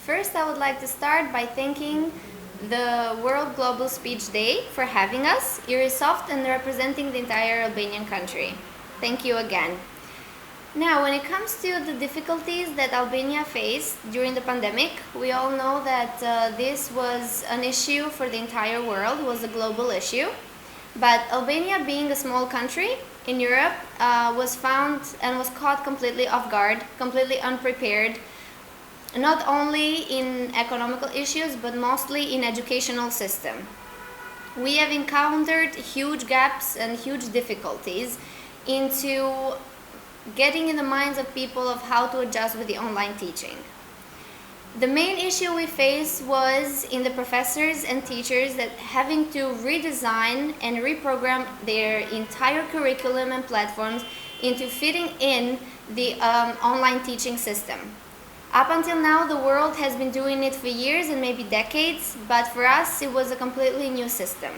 First, I would like to start by thanking the World Global Speech Day for having us, Irisoft, and representing the entire Albanian country. Thank you again. Now, when it comes to the difficulties that Albania faced during the pandemic, we all know that this was an issue for the entire world, was a global issue. But Albania, being a small country in Europe, was found and was caught completely off guard, completely unprepared, not only in economical issues, but mostly in educational system. We have encountered huge gaps and huge difficulties into getting in the minds of people of how to adjust with the online teaching. The main issue we faced was in the professors and teachers that having to redesign and reprogram their entire curriculum and platforms into fitting in the online teaching system. Up until now, the world has been doing it for years and maybe decades, but for us it was a completely new system.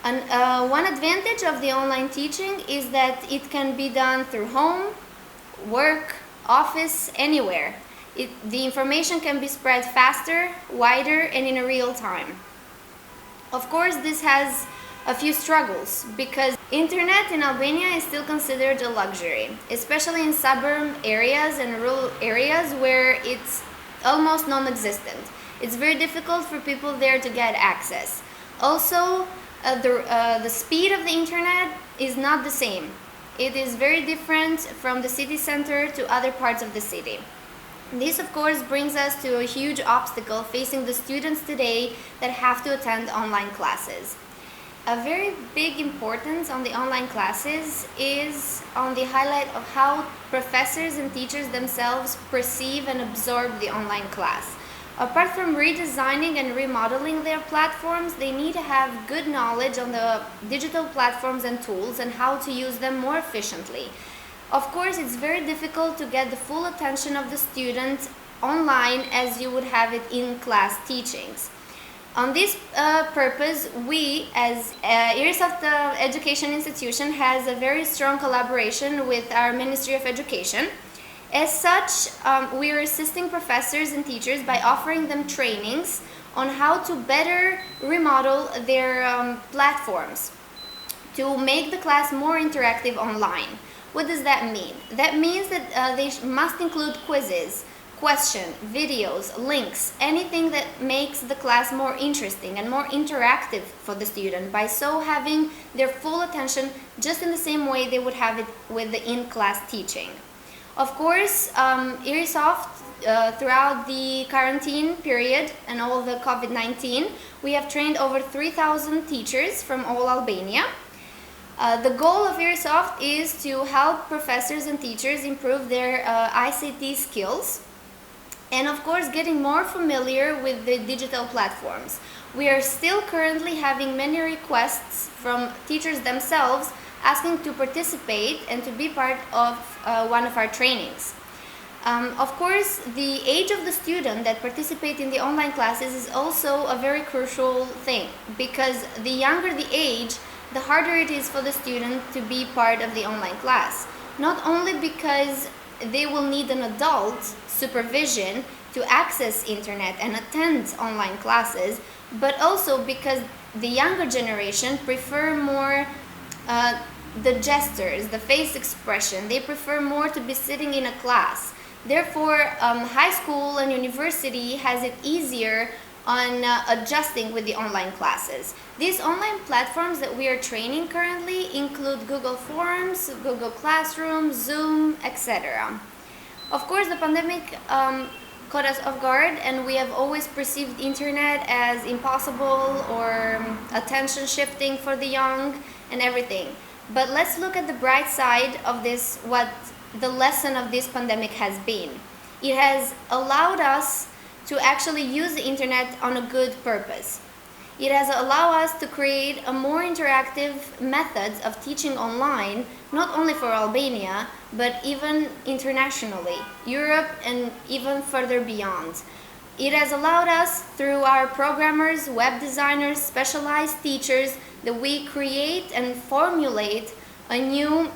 One advantage of the online teaching is that it can be done through home, work, office, anywhere. The information can be spread faster, wider, and in a real time. Of course, this has a few struggles because internet in Albania is still considered a luxury, especially in suburban areas and rural areas where it's almost non-existent. It's very difficult for people there to get access. Also, the speed of the internet is not the same. It is very different from the city center to other parts of the city. This, of course, brings us to a huge obstacle facing the students today that have to attend online classes. A very big importance on the online classes is on the highlight of how professors and teachers themselves perceive and absorb the online class. Apart from redesigning and remodeling their platforms, they need to have good knowledge on the digital platforms and tools and how to use them more efficiently. Of course, it's very difficult to get the full attention of the student online as you would have it in class teachings. On this purpose, we as Irisoft Education Institution has a very strong collaboration with our Ministry of Education. As such, we are assisting professors and teachers by offering them trainings on how to better remodel their platforms to make the class more interactive online. What does that mean? That means that they must include quizzes, questions, videos, links, anything that makes the class more interesting and more interactive for the student, by so having their full attention just in the same way they would have it with the in-class teaching. Of course, Irisoft, throughout the quarantine period and all the COVID-19, we have trained over 3,000 teachers from all Albania. The goal of Irisoft is to help professors and teachers improve their ICT skills and, of course, getting more familiar with the digital platforms. We are still currently having many requests from teachers themselves asking to participate and to be part of one of our trainings. Of course, the age of the student that participate in the online classes is also a very crucial thing, because the younger the age, the harder it is for the student to be part of the online class. Not only because they will need an adult supervision to access internet and attend online classes, but also because the younger generation prefer more the gestures, the face expression. They prefer more to be sitting in a class. Therefore, high school and university has it easier on adjusting with the online classes. These online platforms that we are training currently include Google Forms, Google Classroom, Zoom, etc. Of course, the pandemic caught us off guard, and we have always perceived internet as impossible or attention shifting for the young and everything. But let's look at the bright side of this, what the lesson of this pandemic has been. It has allowed us to actually use the internet on a good purpose. It has allowed us to create a more interactive methods of teaching online, not only for Albania, but even internationally, Europe and even further beyond. It has allowed us, through our programmers, web designers, specialized teachers, that we create and formulate a new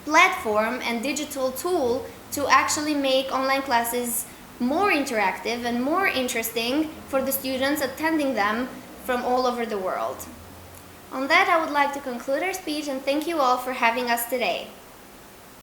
platform and digital tool to actually make online classes more interactive and more interesting for the students attending them from all over the world. On that, I would like to conclude our speech and thank you all for having us today.